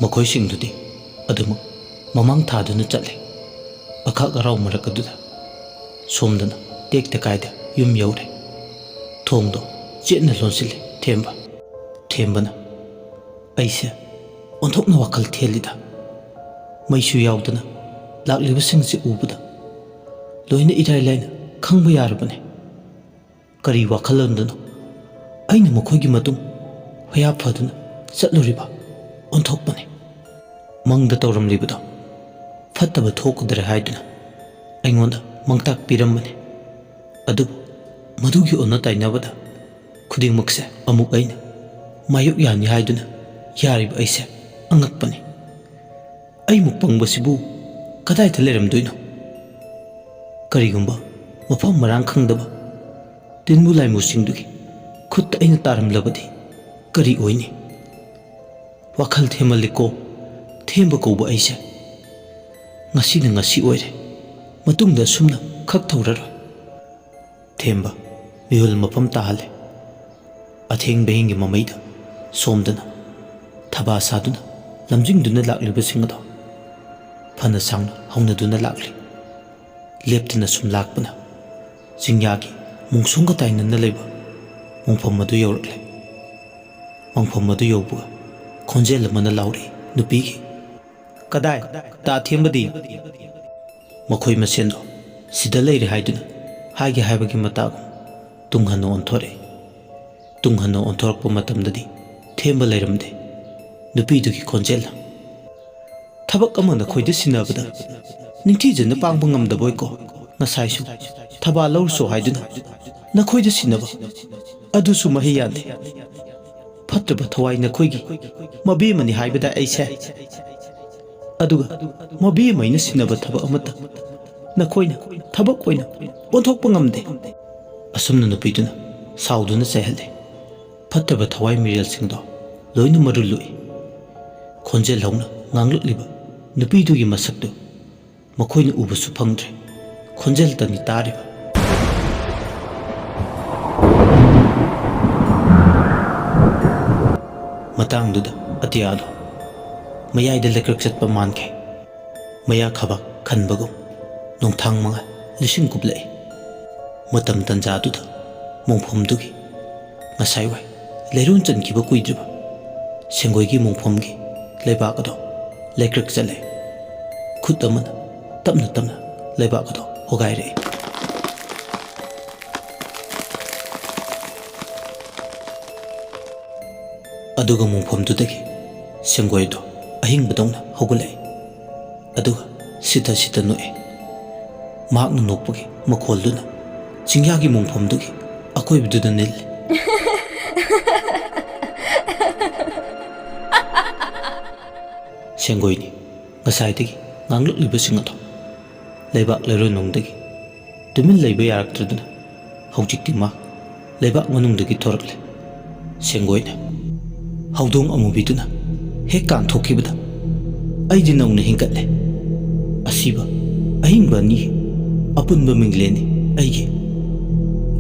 ꯃꯈꯣꯏꯁꯤꯡꯗꯨꯗꯤ ꯑꯗꯨꯃꯛ ꯃꯃꯥꯡ ꯊꯥꯗꯨꯅ ꯆꯠꯂꯦ꯫ ꯑꯈꯥꯛ ꯑꯔꯥꯎ ꯃꯔꯛ ꯑꯗꯨꯗ ꯁꯣꯝꯗꯅ ꯇꯦꯛꯇ ꯀꯥꯏꯗ ꯌꯨꯝ ꯌꯧꯔꯦ꯫ ꯊꯣꯡꯗꯣ ꯆꯦꯠꯅ ꯂꯣꯟꯁꯤꯜꯂꯦ ꯊꯦꯝꯕꯅ ꯑꯩꯁꯦ ꯑꯣꯟꯊꯣꯛꯅ ꯋꯥꯈꯜ ꯊꯦꯜꯂꯤꯗ꯫ ꯃꯩꯁꯨ ꯌꯥꯎꯗꯅ ꯂꯥꯛꯂꯤꯕꯁꯤꯡꯁꯦ ꯎꯕꯗ ꯂꯣꯏꯅ ꯏꯔꯥꯏ ꯂꯥꯏꯅ ꯈꯪꯕ ꯌꯥꯔꯕꯅꯦ꯫ ꯀꯔꯤ ꯋꯥꯈꯜꯂꯣꯟꯗꯅꯣ ꯑꯩꯅ ꯃꯈꯣꯏꯒꯤ ꯃꯇꯨꯡ ꯍꯣꯌꯥ ꯐꯗꯨꯅ ꯆꯠꯂꯨꯔꯤꯕ ꯑꯣꯟꯊꯣꯛꯄꯅꯦ꯫ ꯃꯪꯗ ꯇꯧꯔꯝꯂꯤꯕꯗꯣ ꯐꯠꯇꯕ ꯊꯣꯛꯀꯗ꯭ꯔꯦ ꯍꯥꯏꯗꯨꯅ ꯑꯩꯉꯣꯟꯗ ꯃꯪꯇꯥꯛ ꯄꯤꯔꯝꯕꯅꯤ꯫ ꯑꯗꯨꯕꯨ ꯃꯗꯨꯒꯤ ꯑꯣꯟꯅ ꯇꯩꯅꯕꯗ ꯈꯨꯗꯤꯡꯃꯛꯁꯦ ꯑꯃꯨꯛ ꯑꯩꯅ ꯃꯥꯌꯣꯛ ꯌꯥꯅꯤ ꯍꯥꯏꯗꯨꯅ ꯌꯥꯔꯤꯕ ꯑꯩꯁꯦ ꯑꯉꯛꯄꯅꯤ꯫ ꯑꯩꯃꯨꯛ ꯄꯪꯕꯁꯤꯕꯨ ꯀꯗꯥꯏꯗ ꯂꯩꯔꯝꯗꯣꯏꯅꯣ? ꯀꯔꯤꯒꯨꯝꯕ ꯃꯐꯝ ꯃꯔꯥꯡ ꯈꯪꯗꯕ ꯇꯤꯟꯕꯨ ꯂꯥꯏꯃꯨꯁꯤꯡꯗꯨꯒꯤ ꯈꯨꯠꯇ ꯑꯩꯅ ꯇꯥꯔꯝꯂꯕꯗꯤ ꯀꯔꯤ ꯑꯣꯏꯅꯤ? ꯋꯥꯈꯜ ꯊꯦꯝꯃꯜꯂꯤꯀꯣ ꯊꯦꯝꯕ ꯀꯧꯕ ꯑꯩꯁꯦ꯫ ꯉꯁꯤꯅ ꯉꯁꯤ ꯑꯣꯏꯔꯦ, ꯃꯇꯨꯡꯗ ꯑꯁꯨꯝꯅ ꯈꯛ ꯊꯧꯔꯔꯣꯏ꯫ ꯊꯦꯝꯕ ꯃꯤꯍꯨꯜ ꯃꯐꯝ ꯇꯥꯍꯜꯂꯦ꯫ ꯑꯊꯦꯡꯕ ꯍꯤꯡꯒꯤ ꯃꯃꯩꯗ ꯁꯣꯝꯗꯅ ꯊꯕꯥ ꯁꯥꯗꯨꯅ ꯂꯝꯖꯤꯡꯗꯨꯅ ꯂꯥꯛꯂꯤꯕꯁꯤꯡ ꯑꯗꯣ ꯐꯅ ꯁꯥꯡꯅ ꯍꯧꯅꯗꯨꯅ ꯂꯥꯛꯂꯤ꯫ ꯂꯦꯞꯇꯅ ꯁꯨꯝ ꯂꯥꯛꯄꯅ ꯆꯤꯡꯌꯥꯒꯤ ꯃꯣꯡꯁꯣꯡꯒ ꯇꯥꯏꯅꯅ ꯂꯩꯕ ꯃꯣꯡꯐꯝ ꯑꯗꯨ ꯌꯧꯔꯛꯂꯦ꯫ ꯃꯣꯡꯐꯝ ꯑꯗꯨ ꯌꯧꯕꯒ ꯈꯣꯟꯖꯦꯜ ꯑꯃꯅ ꯂꯥꯎꯔꯛꯏ ꯅꯨꯄꯤꯒꯤ꯫ ꯀꯗꯥꯏ ꯇꯥ ꯊꯦꯝꯕꯗꯤ? ꯃꯈꯣꯏ ꯃꯁꯦꯟꯗꯣ ꯁꯤꯗ ꯂꯩꯔꯦ ꯍꯥꯏꯗꯨꯅ ꯍꯥꯏꯒꯦ ꯍꯥꯏꯕꯒꯤ ꯃꯇꯥꯒꯨꯝ ꯇꯨꯡꯍꯟꯅ ꯑꯣꯟꯊꯣꯔꯛꯏ꯫ ꯇꯨꯡꯍꯟꯅ ꯑꯣꯟꯊꯣꯔꯛꯄ ꯃꯇꯝꯗꯗꯤ ꯊꯦꯝꯕ ꯂꯩꯔꯝꯗꯦ꯫ ꯅꯨꯄꯤꯗꯨꯒꯤ ꯈꯣꯟꯖꯦꯜꯅ ꯊꯕꯛ ꯑꯃ ꯅꯈꯣꯏꯗ ꯁꯤꯟꯅꯕꯗ ꯅꯤꯡꯊꯤꯖꯅ ꯄꯥꯡꯕ ꯉꯝꯗꯕꯣꯏꯀꯣ? ꯉꯁꯥꯏꯁꯨ ꯊꯕꯥ ꯂꯧꯔꯨꯁꯣ ꯍꯥꯏꯗꯨꯅ ꯅꯈꯣꯏꯗ ꯁꯤꯟꯅꯕ ꯑꯗꯨꯁꯨ ꯃꯍꯩ ꯌꯥꯟꯗꯦ꯫ ꯐꯠꯇ꯭ꯔꯕ ꯊꯋꯥꯏ ꯅꯈꯣꯏꯒꯤ ꯃꯕꯦꯝꯃꯅꯤ ꯍꯥꯏꯕꯗ ꯑꯩꯁꯦ, ꯑꯗꯨꯒ ꯃꯕꯦꯝꯃꯩꯅ ꯁꯤꯟꯅꯕ ꯊꯕꯛ ꯑꯃꯠꯇ ꯅꯈꯣꯏꯅ ꯊꯕꯛ ꯑꯣꯏꯅ ꯑꯣꯟꯊꯣꯛꯄ ꯉꯝꯗꯦ꯫ ꯑꯁꯨꯝꯅ ꯅꯨꯄꯤꯗꯨꯅ ꯁꯥꯎꯗꯨꯅ ꯆꯩꯍꯜꯂꯦ꯫ ꯐꯠꯇꯕ ꯊꯋꯥꯏ ꯃꯤꯔꯦꯜꯁꯤꯡꯗꯣ ꯂꯣꯏꯅ ꯃꯔꯨ ꯂꯨꯏ꯫ ꯈꯣꯟꯖꯦꯜ ꯍꯧꯅ ꯉꯥꯡꯂꯛꯂꯤꯕ ꯅꯨꯄꯤꯗꯨꯒꯤ ꯃꯁꯛꯇꯨ ꯃꯈꯣꯏꯅ ꯎꯕꯁꯨ ꯐꯪꯗ꯭ꯔꯦ, ꯈꯣꯟꯖꯦꯜꯇꯅꯤ ꯇꯥꯔꯤꯕ꯫ ꯃꯇꯥꯡꯗꯨꯗ ꯑꯇꯤꯌꯥꯗꯣ ꯃꯌꯥꯏꯗ ꯂꯩꯀ꯭ꯔꯛ ꯆꯠꯄ ꯃꯥꯟꯈꯤ꯫ ꯃꯌꯥ ꯈꯕꯥꯛ ꯈꯟꯕꯒꯨꯝ ꯅꯣꯡꯊꯥꯡ ꯃꯉꯥꯜ ꯂꯤꯁꯤꯡ ꯀꯨꯞꯂꯛꯏ꯫ ꯃꯇꯝ ꯇꯟꯖꯥꯗꯨꯗ ꯃꯣꯡꯐꯝꯗꯨꯒꯤ ꯉꯁꯥꯏꯋꯥꯏ ꯂꯩꯔꯣꯟ ꯆꯟꯈꯤꯕ ꯀꯨꯏꯗ꯭ꯔꯤꯕ ꯁꯦꯡꯒꯣꯏꯒꯤ ꯃꯣꯡꯐꯝꯒꯤ ꯂꯩꯕꯥꯛ ꯑꯗꯣ ꯂꯩꯀ꯭ꯔꯛ ꯆꯠꯂꯦ꯫ ꯈꯨꯠ ꯑꯃꯅ ꯇꯞꯅ ꯇꯞꯅ ꯂꯩꯕꯥꯛ ꯑꯗꯣ ꯍꯣꯒꯥꯏꯔꯛꯏ꯫ ꯑꯗꯨꯒ ꯃꯣꯡꯐꯝꯗꯨꯗꯒꯤ ꯁꯦꯡꯒꯣꯏꯗꯣ ꯑꯍꯤꯡꯕꯗꯧꯅ ꯍꯧꯒꯠꯂꯛꯏ꯫ ꯑꯗꯨꯒ ꯁꯤꯊ ꯁꯤꯊ ꯅꯣꯛꯏ꯫ ꯃꯍꯥꯛꯅ ꯅꯣꯛꯄꯒꯤ ꯃꯈꯣꯜꯗꯨꯅ ꯆꯤꯡꯌꯥꯒꯤ ꯃꯣꯡꯐꯝꯗꯨꯒꯤ ꯑꯀꯣꯏꯕꯗꯨꯗ ꯅꯤꯜꯂꯤ꯫ ꯁꯦꯡꯒꯣꯏꯅꯤ ꯉꯁꯥꯏꯗꯒꯤ ꯉꯥꯡꯂꯛꯂꯤꯕꯁꯤꯡ ꯑꯗꯣ ꯂꯩꯕꯥꯛ ꯂꯩꯔꯣꯟꯅꯨꯡꯗꯒꯤ ꯇꯨꯃꯤꯟ ꯂꯩꯕ ꯌꯥꯔꯛꯇ꯭ꯔꯗꯨꯅ ꯍꯧꯖꯤꯛꯇꯤ ꯃꯥ ꯂꯩꯕꯥꯛ ꯃꯅꯨꯡꯗꯒꯤ ꯊꯣꯔꯛꯂꯦ꯫ ꯁꯦꯡꯒꯣꯏꯅ ꯍꯧꯗꯣꯡ ꯑꯃꯨꯕꯤꯗꯨꯅ ꯍꯦꯛ ꯀꯥꯟꯊꯣꯛꯈꯤꯕꯗ ꯑꯩꯗꯤ ꯅꯧꯅ ꯍꯤꯡꯒꯠꯂꯦ꯫ ꯑꯁꯤꯕ ꯑꯍꯤꯡꯕ ꯑꯅꯤ ꯑꯄꯨꯟꯕ ꯃꯤꯡꯂꯦꯟꯅꯤ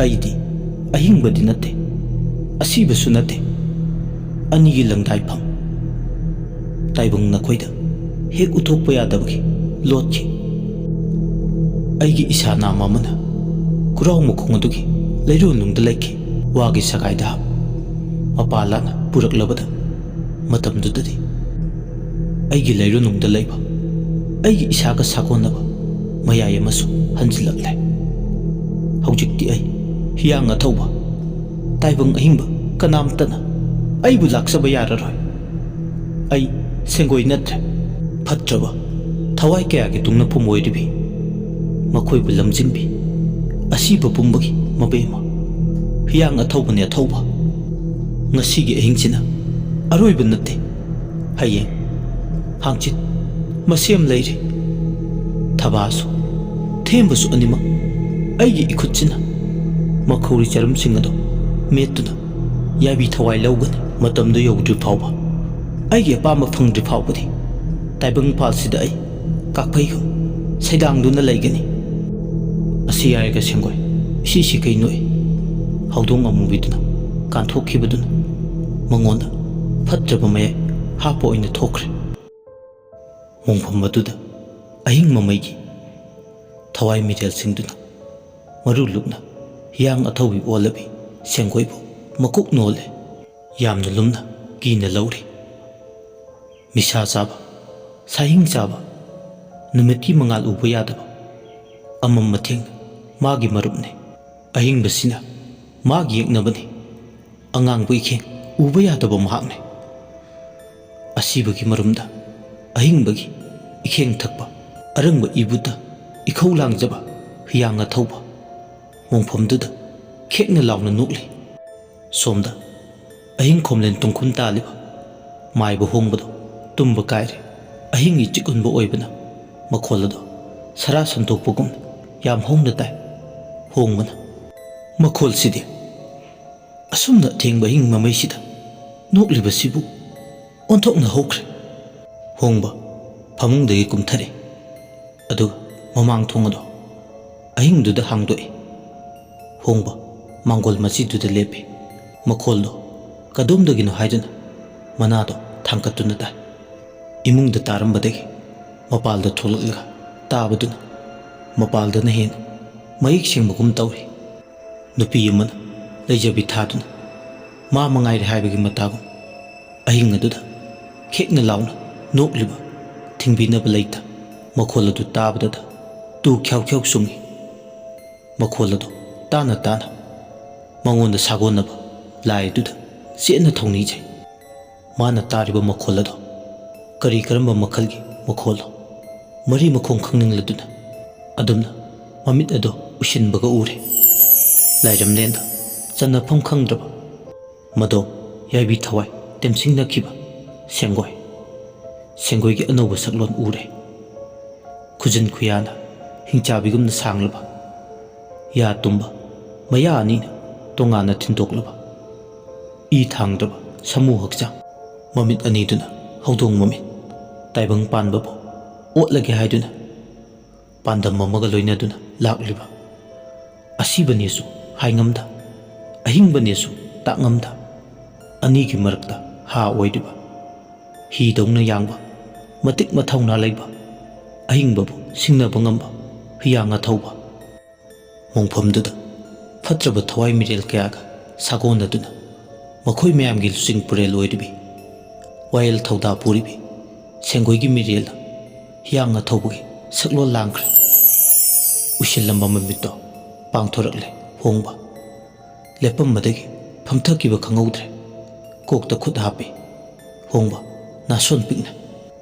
ꯑꯩꯗꯤ ꯑꯍꯤꯡꯕꯗꯤ ꯅꯠꯇꯦ, ꯑꯁꯤꯕꯁꯨ ꯅꯠꯇꯦ, ꯑꯅꯤꯒꯤ ꯂꯪꯗꯥꯏꯐꯝ꯫ ꯇꯥꯏꯕꯪ ꯅꯈꯣꯏꯗ ꯍꯦꯛ ꯎꯠꯊꯣꯛꯄ ꯌꯥꯗꯕꯒꯤ ꯂꯣꯠꯈꯤ꯫ ꯑꯩꯒꯤ ꯏꯁꯥ ꯅꯥꯝ ꯑꯃꯅ ꯀꯨꯔꯥꯎ ꯃꯈꯣꯡ ꯑꯗꯨꯒꯤ ꯂꯩꯔꯣꯟꯅꯨꯡꯗ ꯂꯩꯈꯤ꯫ ꯋꯥꯒꯤ ꯁꯒꯥꯏꯗ ꯃꯄꯥ ꯂꯥꯛꯅ ꯄꯨꯔꯛꯂꯕꯗ ꯃꯇꯝꯗꯨꯗꯗꯤ ꯑꯩꯒꯤ ꯂꯩꯔꯣꯟꯅꯨꯡꯗ ꯂꯩꯕ ꯑꯩꯒꯤ ꯏꯁꯥꯒ ꯁꯥꯒꯣꯟꯅꯕ ꯃꯌꯥꯏ ꯑꯃꯁꯨ ꯍꯟꯖꯤꯜꯂꯛꯂꯦ꯫ ꯍꯧꯖꯤꯛꯇꯤ ꯑꯩ ꯍꯤꯌꯥꯡ ꯑꯊꯧꯕ ꯇꯥꯏꯕꯪ ꯑꯍꯤꯡꯕ ꯀꯅꯥꯝꯇꯅ ꯑꯩꯕꯨ ꯂꯥꯛꯆꯕ ꯌꯥꯔꯔꯣꯏ꯫ ꯑꯩ ꯁꯦꯡꯒꯣꯏ ꯅꯠꯇ꯭ꯔꯦ, ꯐꯠꯇ꯭ꯔꯕ ꯊꯋꯥꯏ ꯀꯌꯥꯒꯤ ꯇꯨꯡꯅꯐꯝ ꯑꯣꯏꯔꯤꯕꯤ, ꯃꯈꯣꯏꯕꯨ ꯂꯝꯖꯤꯡꯕꯤ ꯑꯁꯤꯕ ꯄꯨꯝꯕꯒꯤ ꯃꯕꯦꯝꯃ, ꯍꯤꯌꯥꯡ ꯑꯊꯧꯕꯅꯦ ꯑꯊꯧꯕ, ꯉꯁꯤꯒꯤ ꯑꯍꯤꯡꯁꯤꯅ ꯑꯔꯣꯏꯕ ꯅꯠꯇꯦ, ꯍꯌꯦꯡ ꯍꯥꯡꯆꯤꯠ ꯃꯁꯦꯝ ꯂꯩꯔꯤ, ꯊꯕꯥꯁꯨ ꯊꯦꯝꯕꯁꯨ ꯑꯅꯤꯃꯛ ꯑꯩꯒꯤ ꯏꯈꯨꯠꯁꯤꯅ ꯃꯈꯧꯔꯤ ꯆꯔꯝꯁꯤꯡ ꯑꯗꯨ ꯃꯦꯠꯇꯨꯅ ꯌꯥꯏꯕꯤ ꯊꯋꯥꯏ ꯂꯧꯒꯅꯤ꯫ ꯃꯇꯝꯗꯨ ꯌꯧꯗ꯭ꯔꯤ ꯐꯥꯎꯕ, ꯑꯩꯒꯤ ꯑꯄꯥꯝꯕ ꯐꯪꯗ꯭ꯔꯤ ꯐꯥꯎꯕꯗꯤ ꯇꯥꯏꯕꯪꯄꯥꯜꯁꯤꯗ ꯑꯩ ꯀꯥꯛꯐꯩꯒꯨꯝ ꯁꯩꯗꯥꯡꯗꯨꯅ ꯂꯩꯒꯅꯤ꯫ ꯑꯁꯤ ꯍꯥꯏꯔꯒ ꯁꯦꯡꯒꯣꯏ ꯏꯁꯤ ꯀꯩ ꯅꯣꯛꯏ꯫ ꯍꯧꯗꯣꯡ ꯑꯃꯨꯕꯤꯗꯨꯅ ꯀꯥꯟꯊꯣꯛꯈꯤꯕꯗꯨꯅ ꯃꯉꯣꯟꯗ ꯐꯠꯇ꯭ꯔꯕ ꯃꯌꯥꯏ ꯍꯥꯞꯄ ꯑꯣꯏꯅ ꯊꯣꯛꯈ꯭ꯔꯦ꯫ ꯃꯣꯡꯐꯝ ꯑꯗꯨꯗ ꯑꯍꯤꯡ ꯃꯃꯩꯒꯤ ꯊꯋꯥꯏ ꯃꯤꯔꯦꯜꯁꯤꯡꯗꯨꯅ ꯃꯔꯨ ꯂꯨꯞꯅ ꯍꯤꯌꯥꯡ ꯑꯊꯧꯕꯤ ꯑꯣꯜꯂꯕꯤ ꯁꯦꯡꯒꯣꯏꯕꯨ ꯃꯀꯣꯛ ꯅꯣꯜꯂꯦ, ꯌꯥꯝꯅ ꯂꯨꯝꯅ ꯀꯤꯅ ꯂꯧꯔꯤ꯫ ꯃꯤꯁꯥ ꯆꯥꯕ, ꯁꯥꯍꯤꯡ ꯆꯥꯕ, ꯅꯨꯃꯤꯠꯀꯤ ꯃꯉꯥꯜ ꯎꯕ ꯌꯥꯗꯕ ꯑꯃꯝ ꯃꯊꯦꯡꯅ ꯃꯥꯒꯤ ꯃꯔꯨꯞꯅꯤ, ꯑꯍꯤꯡꯕꯁꯤꯅ ꯃꯥꯒꯤ ꯌꯦꯛꯅꯕꯅꯤ, ꯑꯉꯥꯡꯕ ꯏꯈꯦꯡ ꯎꯕ ꯌꯥꯗꯕ ꯃꯍꯥꯛꯅꯤ꯫ ꯑꯁꯤꯕꯒꯤ ꯃꯔꯨꯝꯗ ꯑꯍꯤꯡꯕꯒꯤ ꯏꯈꯦꯡ ꯊꯛꯄ, ꯑꯔꯪꯕ ꯏꯕꯨꯗ ꯏꯈꯧ ꯂꯥꯡꯖꯕ ꯍꯤꯌꯥꯡ ꯑꯊꯧꯕ ꯃꯣꯡꯐꯝꯗꯨꯗ ꯈꯦꯛꯅ ꯂꯥꯎꯅ ꯅꯣꯛꯂꯤ꯫ ꯁꯣꯝꯗ ꯑꯍꯤꯡ ꯈꯣꯝꯂꯦꯟ ꯇꯨꯡꯈꯨꯟ ꯇꯥꯜꯂꯤꯕ ꯃꯥꯏꯕ ꯍꯣꯡꯕꯗꯣ ꯇꯨꯝꯕ ꯀꯥꯏꯔꯦ꯫ ꯑꯍꯤꯡꯒꯤ ꯆꯤꯛꯎꯟꯕ ꯑꯣꯏꯕꯅ ꯃꯈꯣꯜ ꯑꯗꯣ ꯁꯔꯥ ꯁꯟꯇꯣꯛꯄꯒꯨꯝ ꯌꯥꯝ ꯍꯧꯅ ꯇꯥꯏ꯫ ꯍꯣꯡꯕꯅ ꯃꯈꯣꯜꯁꯤꯗꯤ ꯑꯁꯨꯝꯅ ꯑꯊꯦꯡꯕ ꯑꯍꯤꯡ ꯃꯃꯩꯁꯤꯗ ꯅꯣꯛꯂꯤꯕꯁꯤꯕꯨ ꯑꯣꯟꯊꯣꯛꯅ ꯍꯧꯈ꯭ꯔꯦ꯫ ꯍꯣꯡꯕ ꯐꯃꯨꯡꯗꯒꯤ ꯀꯨꯝꯊꯔꯦ, ꯑꯗꯨꯒ ꯃꯃꯥꯡ ꯊꯣꯡ ꯑꯗꯣ ꯑꯍꯤꯡꯗꯨꯗ ꯍꯥꯡꯗꯣꯛꯏ꯫ ꯍꯣꯡꯕ ꯃꯥꯡꯒꯣꯜ ꯃꯆꯤꯗꯨꯗ ꯂꯦꯞꯄꯤ, ꯃꯈꯣꯜꯗꯣ ꯀꯗꯣꯝꯗꯒꯤꯅꯣ ꯍꯥꯏꯗꯨꯅ ꯃꯅꯥꯗꯣ ꯊꯥꯡꯀꯠꯇꯨꯅ ꯇꯥꯏ꯫ ꯏꯃꯨꯡꯗ ꯇꯥꯔꯝꯕꯗꯒꯤ ꯃꯄꯥꯜꯗ ꯊꯣꯛꯂꯛꯂꯒ ꯇꯥꯕꯗꯨꯅ ꯃꯄꯥꯜꯗꯅ ꯍꯦꯟꯅ ꯃꯌꯦꯛ ꯁꯦꯡꯕꯒꯨꯝ ꯇꯧꯔꯤ꯫ ꯅꯨꯄꯤ ꯑꯃꯅ ꯂꯩꯖꯕꯤ ꯊꯥꯗꯨꯅ ꯃꯥ ꯃꯉꯥꯏꯔꯦ ꯍꯥꯏꯕꯒꯤ ꯃꯇꯥꯒꯨꯝ ꯑꯍꯤꯡ ꯑꯗꯨꯗ ꯈꯦꯛꯅ ꯂꯥꯎꯅ ꯅꯣꯛꯂꯤꯕ ꯊꯤꯡꯕꯤꯅꯕ ꯂꯩꯇ꯫ ꯃꯈꯣꯜ ꯑꯗꯨ ꯇꯥꯕꯗꯗ ꯇꯨ ꯈ꯭ꯌꯥꯎ ꯈ꯭ꯌꯥꯎ ꯆꯨꯡꯉꯤ꯫ ꯃꯈꯣꯜ ꯑꯗꯨ ꯇꯥꯅ ꯇꯥꯅ ꯃꯉꯣꯟꯗ ꯁꯥꯒꯣꯟꯅꯕ ꯂꯥꯏ ꯑꯗꯨꯗ ꯆꯦꯠꯅ ꯊꯧꯅꯤꯖꯩ꯫ ꯃꯥꯅ ꯇꯥꯔꯤꯕ ꯃꯈꯣꯜ ꯑꯗꯣ ꯀꯔꯤ ꯀꯔꯝꯕ ꯃꯈꯜꯒꯤ ꯃꯈꯣꯜꯅꯣ ꯃꯔꯤ ꯃꯈꯣꯡ ꯈꯪꯅꯤꯡꯂꯗꯨꯅ ꯑꯗꯨꯝꯅ ꯃꯃꯤꯠ ꯑꯗꯣ ꯎꯏꯁꯤꯟꯕꯒ ꯎꯔꯦ꯫ ꯂꯥꯏꯔꯝꯂꯦꯟꯗ ꯆꯟꯅꯐꯝ ꯈꯪꯗ꯭ꯔꯕ ꯃꯗꯣ ꯌꯥꯏꯕꯤ ꯊꯋꯥꯏ ꯇꯦꯝꯁꯤꯡꯅꯈꯤꯕ ꯁꯦꯡꯒꯣꯏ, ꯁꯦꯡꯒꯣꯏꯒꯤ ꯑꯅꯧꯕ ꯁꯛꯂꯣꯟ ꯎꯔꯦ꯫ ꯈꯨꯖꯤꯟ ꯈꯨꯌꯥꯅ ꯍꯤꯡꯆꯥꯕꯤꯒꯨꯝꯅ ꯁꯥꯡꯂꯕ, ꯌꯥ ꯇꯨꯝꯕ ꯃꯌꯥ ꯑꯅꯤꯅ ꯇꯣꯉꯥꯟꯅ ꯊꯤꯟꯗꯣꯛꯂꯕ, ꯏ ꯊꯥꯡꯗ꯭ꯔꯕ ꯁꯥꯃꯨ ꯍꯛꯆꯥꯡ, ꯃꯃꯤꯠ ꯑꯅꯤꯗꯨꯅ ꯍꯧꯗꯣꯡ ꯃꯃꯤꯠ, ꯇꯥꯏꯕꯪ ꯄꯥꯟꯕꯕꯨ ꯑꯣꯠꯂꯒꯦ ꯍꯥꯏꯗꯨꯅ ꯄꯥꯟꯗꯝ ꯑꯃꯒ ꯂꯣꯏꯅꯗꯨꯅ ꯂꯥꯛꯂꯤꯕ ꯑꯁꯤꯕꯅꯦꯁꯨ ꯍꯥꯏꯉꯝꯗ, ꯑꯍꯤꯡꯕꯅꯦꯁꯨ ꯇꯥꯛꯉꯝꯗ, ꯑꯅꯤꯒꯤ ꯃꯔꯛꯇ ꯍꯥ ꯑꯣꯏꯔꯤꯕ, ꯍꯤꯗꯧꯅ ꯌꯥꯡꯕ, ꯃꯇꯤꯛ ꯃꯊꯧꯅꯥ ꯂꯩꯕ, ꯑꯍꯤꯡꯕꯕꯨ ꯁꯤꯡꯅꯕ ꯉꯝꯕ ꯍꯤꯌꯥꯡ ꯑꯊꯧꯕ ꯃꯣꯡꯐꯝꯗꯨꯗ ꯐꯠꯇ꯭ꯔꯕ ꯊꯋꯥꯏ ꯃꯤꯔꯦꯜ ꯀꯌꯥꯒ ꯁꯥꯒꯣꯟꯅꯗꯨꯅ ꯃꯈꯣꯏ ꯃꯌꯥꯝꯒꯤ ꯂꯨꯆꯤꯡ ꯄꯨꯔꯦꯜ ꯑꯣꯏꯔꯤꯕꯤ, ꯋꯥꯌꯦꯜ ꯊꯧꯗꯥ ꯄꯨꯔꯤꯕꯤ ꯁꯦꯡꯒꯣꯏꯒꯤ ꯃꯤꯔꯦꯜꯅ ꯍꯤꯌꯥꯡ ꯑꯊꯧꯕꯒꯤ ꯁꯛꯂꯣꯟ ꯂꯥꯡꯈ꯭ꯔꯦ꯫ ꯎꯏꯁꯤꯜꯂꯝꯕ ꯃꯃꯤꯠꯇꯣ ꯄꯥꯡꯊꯣꯔꯛꯂꯦ ꯍꯣꯡꯕ, ꯂꯦꯞꯄꯝꯕꯗꯒꯤ ꯐꯝꯊꯈꯤꯕ ꯈꯪꯍꯧꯗ꯭ꯔꯦ꯫ ꯀꯣꯛꯇ ꯈꯨꯠ ꯍꯥꯞꯄꯤ ꯍꯣꯡꯕ ꯅꯥꯁꯣꯟ ꯄꯤꯛꯅ꯫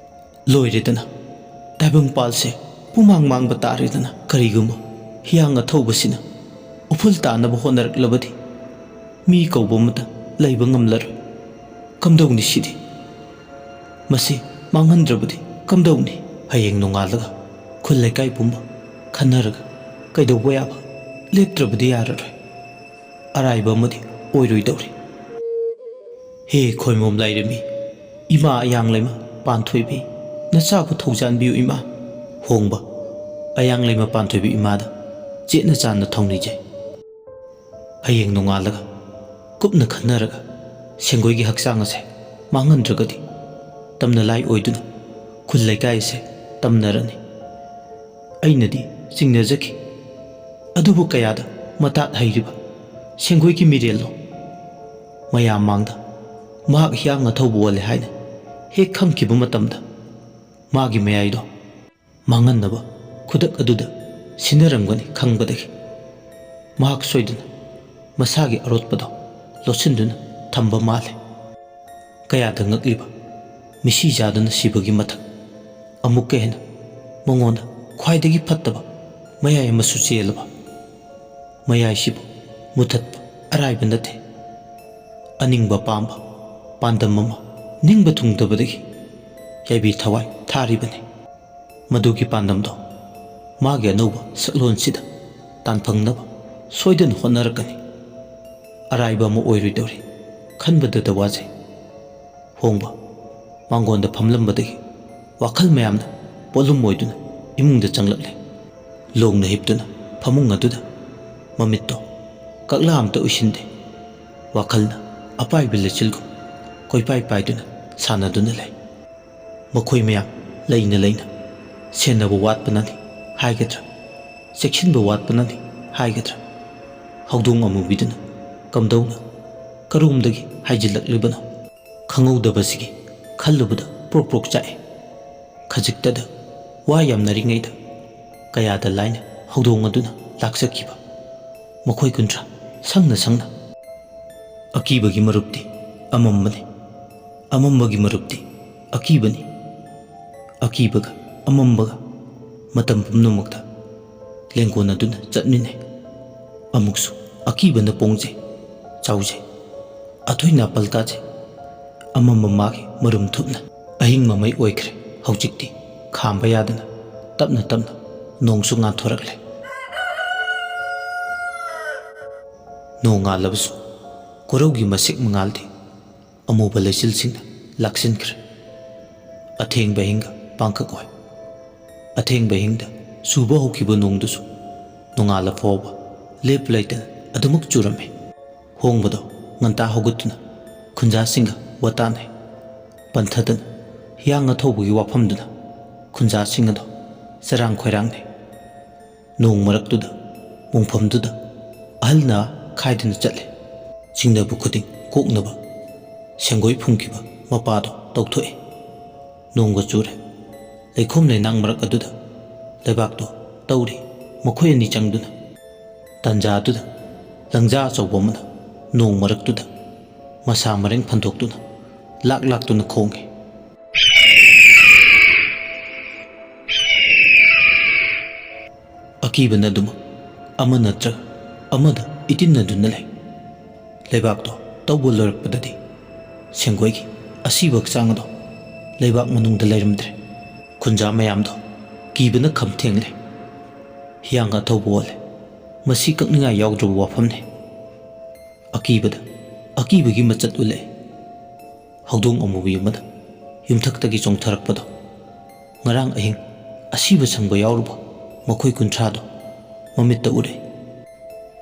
ꯂꯣꯏꯔꯦꯗꯅ, ꯇꯥꯏꯕꯪꯄꯥꯜꯁꯦ ꯄꯨꯃꯥꯡ ꯃꯥꯡꯕ ꯇꯥꯔꯦꯗꯅ꯫ ꯀꯔꯤꯒꯨꯝꯕ ꯍꯤꯌꯥꯡ ꯑꯊꯧꯕꯁꯤꯅ ꯎꯐꯨꯜ ꯇꯥꯅꯕ ꯍꯣꯠꯅꯔꯛꯂꯕꯗꯤ ꯃꯤ ꯀꯧꯕ ꯑꯃꯇ ꯂꯩꯕ ꯉꯝꯂꯔꯣꯏ꯫ ꯀꯝꯗꯧꯅꯤ ꯁꯤꯗꯤ? ꯃꯁꯤ ꯃꯥꯡꯍꯟꯗ꯭ꯔꯕꯗꯤ ꯀꯝꯗꯧꯅꯤ? ꯍꯌꯦꯡ ꯅꯣꯡꯉꯥꯜꯂꯒ ꯈꯨꯜ ꯂꯩꯀꯥꯏ ꯄꯨꯝꯕ ꯈꯟꯅꯔꯒ ꯀꯩꯗꯧꯕ ꯌꯥꯕ ꯂꯦꯞꯇ꯭ꯔꯕꯗꯤ ꯌꯥꯔꯔꯣꯏ, ꯑꯔꯥꯏꯕ ꯑꯃꯗꯤ ꯑꯣꯏꯔꯣꯏꯗꯧꯔꯤ꯫ ꯍꯦ ꯈꯣꯏꯃꯣꯝ ꯂꯥꯏꯔꯦꯝꯕꯤ, ꯏꯃꯥ ꯑꯌꯥꯡꯂꯩꯃ ꯄꯥꯟꯊꯣꯏꯕꯤ, ꯅꯆꯥꯕꯨ ꯊꯧꯖꯥꯟꯕꯤꯌꯨ ꯏꯃꯥ꯫ ꯍꯣꯡꯕ ꯑꯌꯥꯡꯂꯩꯃ ꯄꯥꯟꯊꯣꯏꯕꯤ ꯏꯃꯥꯗ ꯆꯦꯠꯅ ꯆꯥꯟꯅ ꯊꯧꯅꯤꯖꯩ꯫ ꯍꯌꯦꯡ ꯅꯣꯡꯉꯥꯜꯂꯒ ꯀꯨꯞꯅ ꯈꯟꯅꯔꯒ ꯁꯦꯡꯒꯣꯏꯒꯤ ꯍꯛꯆꯥꯡ ꯑꯁꯦ ꯃꯥꯡꯍꯟꯗ꯭ꯔꯒꯗꯤ ꯇꯝꯅ ꯂꯥꯏ ꯑꯣꯏꯗꯨꯅ ꯈꯨꯜ ꯂꯩꯀꯥꯏ ꯑꯁꯦ ꯇꯝꯅꯔꯅꯤ꯫ ꯑꯩꯅꯗꯤ ꯆꯤꯡꯅꯖꯈꯤ, ꯑꯗꯨꯕꯨ ꯀꯌꯥꯗ ꯃꯇꯥꯠ ꯍꯩꯔꯤꯕ ꯁꯦꯡꯒꯣꯏꯒꯤ ꯃꯤꯔꯦꯜꯂꯣ? ꯃꯌꯥꯝ ꯃꯥꯡꯗ ꯃꯍꯥꯛ ꯍꯤꯌꯥꯡ ꯑꯊꯧꯕ ꯑꯣꯜꯂꯦ ꯍꯥꯏꯅ ꯍꯦꯛ ꯈꯪꯈꯤꯕ ꯃꯇꯝꯗ ꯃꯥꯒꯤ ꯃꯌꯥꯏꯗꯣ ꯃꯥꯡꯍꯟꯅꯕ ꯈꯨꯗꯛ ꯑꯗꯨꯗ ꯁꯤꯟꯅꯔꯝꯒꯅꯤ ꯈꯪꯕꯗꯒꯤ ꯃꯍꯥꯛ ꯁꯣꯏꯗꯅ ꯃꯁꯥꯒꯤ ꯑꯔꯣꯠꯄꯗꯣ ꯂꯣꯠꯁꯤꯟꯗꯨꯅ ꯊꯝꯕ ꯃꯥꯜꯂꯦ꯫ ꯀꯌꯥꯗ ꯉꯛꯂꯤꯕ ꯃꯤꯁꯤ ꯆꯥꯗꯨꯅ ꯁꯤꯕꯒꯤ ꯃꯊꯛ ꯑꯃꯨꯛꯀ ꯍꯦꯟꯅ ꯃꯉꯣꯟꯗ ꯈ꯭ꯋꯥꯏꯗꯒꯤ ꯐꯠꯇꯕ ꯃꯌꯥꯏ ꯑꯃꯁꯨ ꯆꯦꯜꯂꯕ ꯃꯌꯥꯏꯁꯤꯕꯨ ꯃꯨꯊꯠꯄ ꯑꯔꯥꯏꯕ ꯅꯠꯇꯦ ꯑꯅꯤꯡꯕ ꯄꯥꯝꯕ ꯄꯥꯟꯗꯝ ꯑꯃ ꯅꯤꯡꯕ ꯊꯨꯡꯗꯕꯗꯒꯤ ꯌꯥꯏꯕꯤ ꯊꯋꯥꯏ ꯊꯥꯔꯤꯕꯅꯤ ꯃꯗꯨꯒꯤ ꯄꯥꯟꯗꯝꯗꯣ ꯃꯥꯒꯤ ꯑꯅꯧꯕ ꯁꯛꯂꯣꯟꯁꯤꯗ ꯇꯥꯟꯐꯪꯅꯕ ꯁꯣꯏꯗꯅ ꯍꯣꯠꯅꯔꯛꯀꯅꯤ ꯑꯔꯥꯏꯕ ꯑꯃ ꯑꯣꯏꯔꯣꯏꯗꯧꯔꯤ ꯈꯟꯕꯗꯇ ꯋꯥꯖꯩ ꯍꯣꯡꯕ ꯃꯥꯡꯒꯣꯟꯗ ꯐꯝꯂꯝꯕꯗꯒꯤ ꯋꯥꯈꯜ ꯃꯌꯥꯝꯅ ꯄꯣꯠꯂꯨꯝ ꯑꯣꯏꯗꯨꯅ ꯏꯃꯨꯡꯗ ꯆꯪꯂꯛꯂꯦ ꯂꯣꯡꯅ ꯍꯤꯞꯇꯨꯅ ꯐꯃꯨꯡ ꯑꯗꯨꯗ ꯃꯃꯤꯠꯇꯣ ꯀꯛꯂꯥ ꯑꯝꯇ ꯎꯏꯁꯤꯟꯗꯦ ꯋꯥꯈꯜꯅ ꯑꯄꯥꯏꯕ ꯂꯩꯆꯤꯜꯒꯨꯝ ꯀꯣꯏꯄꯥꯏ ꯄꯥꯏꯗꯨꯅ ꯁꯥꯟꯅꯗꯨꯅ ꯂꯩ ꯃꯈꯣꯏ ꯃꯌꯥꯝ ꯂꯩꯅ ꯂꯩꯅ ꯁꯦꯟꯅꯕ ꯋꯥꯠꯄꯅꯅꯤ ꯍꯥꯏꯒꯗ꯭ꯔꯥ ꯆꯦꯛꯁꯤꯟꯕ ꯋꯥꯠꯄꯅꯅꯤ ꯍꯥꯏꯒꯗ꯭ꯔꯥ ꯍꯧꯗꯣꯡ ꯑꯃꯨꯕꯤꯗꯨꯅ ꯀꯝꯗꯧꯅ ꯀꯔꯣꯝꯗꯒꯤ ꯍꯥꯏꯖꯤꯜꯂꯛꯂꯤꯕꯅꯣ ꯈꯪꯍꯧꯗꯕꯁꯤꯒꯤ ꯈꯜꯂꯨꯕꯗ ꯄ꯭ꯔꯣꯛ ꯄ꯭ꯔꯣꯛ ꯆꯥꯛꯑꯦ ꯈꯖꯤꯛꯇꯗ ꯋꯥ ꯌꯥꯝꯅꯔꯤꯉꯩꯗ ꯀꯌꯥꯗ ꯂꯥꯏꯅ ꯍꯧꯗꯣꯡ ꯑꯗꯨꯅ ꯂꯥꯛꯆꯈꯤꯕ ꯃꯈꯣꯏ ꯀꯨꯟꯊ꯭ꯔꯥ ꯁꯪꯅ ꯁꯪꯅ ꯑꯀꯤꯕꯒꯤ ꯃꯔꯨꯞꯇꯤ ꯑꯃꯝꯕꯅꯤ ꯑꯃꯝꯕꯒꯤ ꯃꯔꯨꯞꯇꯤ ꯑꯀꯤꯕꯅꯤ ꯑꯀꯤꯕꯒ ꯑꯃꯝꯕꯒ ꯃꯇꯝ ꯄꯨꯝꯅꯃꯛꯇ ꯂꯦꯡꯒꯣꯟꯅꯗꯨꯅ ꯆꯠꯃꯤꯟꯅꯩ ꯑꯃꯨꯛꯁꯨ ꯑꯀꯤꯕꯅ ꯄꯣꯡꯖꯩ ꯆꯥꯎꯖꯩ ꯑꯊꯣꯏ ꯅꯥꯄꯜ ꯇꯥꯖꯩ ꯑꯃꯝꯕ ꯃꯥꯒꯤ ꯃꯔꯨꯝ ꯊꯨꯞꯅ ꯑꯍꯤꯡ ꯃꯃꯩ ꯑꯣꯏꯈ꯭ꯔꯦ ꯍꯧꯖꯤꯛꯇꯤ ꯈꯥꯝꯕ ꯌꯥꯗꯅ ꯇꯞꯅ ꯇꯞꯅ ꯅꯣꯡꯁꯨ ꯉꯥꯟꯊꯣꯔꯛꯂꯦ ꯅꯣꯡ ꯉꯥꯜꯂꯕꯁꯨ ꯀꯣꯔꯧꯒꯤ ꯃꯁꯤꯛ ꯃꯉꯥꯜꯗꯤ ꯑꯃꯨꯕ ꯂꯩꯆꯤꯜꯁꯤꯡꯅ ꯂꯥꯛꯁꯤꯟꯈ꯭ꯔꯦ ꯑꯊꯦꯡꯕ ꯑꯍꯤꯡꯒ ꯄꯥꯡꯈꯛ ꯑꯣꯏ ꯑꯊꯦꯡꯕ ꯑꯍꯤꯡꯗ ꯆꯨꯕ ꯍꯧꯈꯤꯕ ꯅꯣꯡꯗꯨꯁꯨ ꯅꯣꯡꯉꯥꯜꯂ ꯐꯥꯎꯕ ꯂꯦꯞꯄ ꯂꯩꯇꯅ ꯑꯗꯨꯃꯛ ꯆꯨꯔꯝꯃꯤ ꯍꯣꯡꯕꯗꯣ ꯉꯟꯇꯥ ꯍꯧꯒꯠꯇꯨꯅ ꯈꯨꯟꯖꯥꯁꯤꯡꯒ ꯋꯥꯇꯥꯅꯩ ꯄꯟꯊꯗꯅ ꯍꯤꯌꯥꯡ ꯑꯊꯧꯕꯒꯤ ꯋꯥꯐꯝꯗꯨꯅ ꯈꯨꯟꯖꯥꯁꯤꯡ ꯑꯗꯣ ꯆꯔꯥꯡ ꯈꯣꯏꯔꯥꯡꯅꯩ ꯅꯣꯡ ꯃꯔꯛꯇꯨꯗ ꯃꯣꯡꯐꯝꯗꯨꯗ ꯑꯍꯜꯅ ꯈꯥꯏꯗꯅ ꯆꯠꯂꯦ ꯆꯤꯡꯅꯕ ꯈꯨꯗꯤꯡ ꯀꯣꯛꯅꯕ ꯁꯦꯡꯒꯣꯏ ꯐꯨꯝꯈꯤꯕ ꯃꯄꯥꯗꯣ ꯇꯧꯊꯣꯛꯏ ꯅꯣꯡꯒ ꯆꯨꯔꯦ ꯂꯩꯈꯣꯝ ꯂꯩꯅꯥꯡ ꯃꯔꯛ ꯑꯗꯨꯗ ꯂꯩꯕꯥꯛꯇꯣ ꯇꯧꯔꯤ ꯃꯈꯣꯏ ꯑꯅꯤ ꯆꯪꯗꯨꯅ ꯇꯟꯖꯥꯗꯨꯗ ꯂꯪꯖꯥ ꯑꯆꯧꯕ ꯑꯃꯅ ꯅꯣꯡ ꯃꯔꯛꯇꯨꯗ ꯃꯁꯥ ꯃꯔꯦꯡ ꯐꯟꯗꯣꯛꯇꯨꯅ ꯂꯥꯛꯇꯨꯅ ꯈꯣꯡꯉꯤ ꯑꯀꯤꯕꯅ ꯑꯗꯨꯃꯛ ꯑꯃ ꯅꯠꯇ꯭ꯔꯒ ꯑꯃꯗ ꯏꯇꯤꯟꯅꯗꯨꯅ ꯂꯩ ꯂꯩꯕꯥꯛꯇꯣ ꯇꯧꯕ ꯂꯣꯏꯔꯛꯄꯗꯗꯤ ꯁꯦꯡꯒꯣꯏꯒꯤ ꯑꯁꯤꯕ ꯍꯛꯆꯥꯡ ꯑꯗꯣ ꯂꯩꯕꯥꯛ ꯃꯅꯨꯡꯗ ꯂꯩꯔꯝꯗ꯭ꯔꯦ ꯈꯨꯟꯖꯥ ꯃꯌꯥꯝꯗꯣ ꯀꯤꯕꯅ ꯈꯝ ꯊꯦꯡꯂꯦ ꯍꯤꯌꯥꯡ ꯑꯊꯧꯕ ꯑꯣꯜꯂꯦ ꯃꯁꯤ ꯀꯛꯅꯤꯡꯉꯥꯏ ꯌꯥꯎꯗ꯭ꯔꯕ ꯋꯥꯐꯝꯅꯤ ꯑꯀꯤꯕꯗ ꯑꯀꯤꯕꯒꯤ ꯃꯆꯠ ꯎꯠꯂꯛꯏ ꯍꯧꯗꯣꯡ ꯑꯃꯨꯕꯤ ꯑꯃꯅ ꯌꯨꯝꯊꯛꯇꯒꯤ ꯆꯣꯡꯊꯔꯛꯄꯗꯣ ꯉꯔꯥꯡ ꯑꯍꯤꯡ ꯑꯁꯤꯕ ꯁꯪꯕ ꯌꯥꯎꯔꯨꯕ ꯃꯈꯣꯏ ꯀꯨꯟꯊ꯭ꯔꯥꯗꯣ ꯃꯃꯤꯠꯇ ꯎꯔꯦ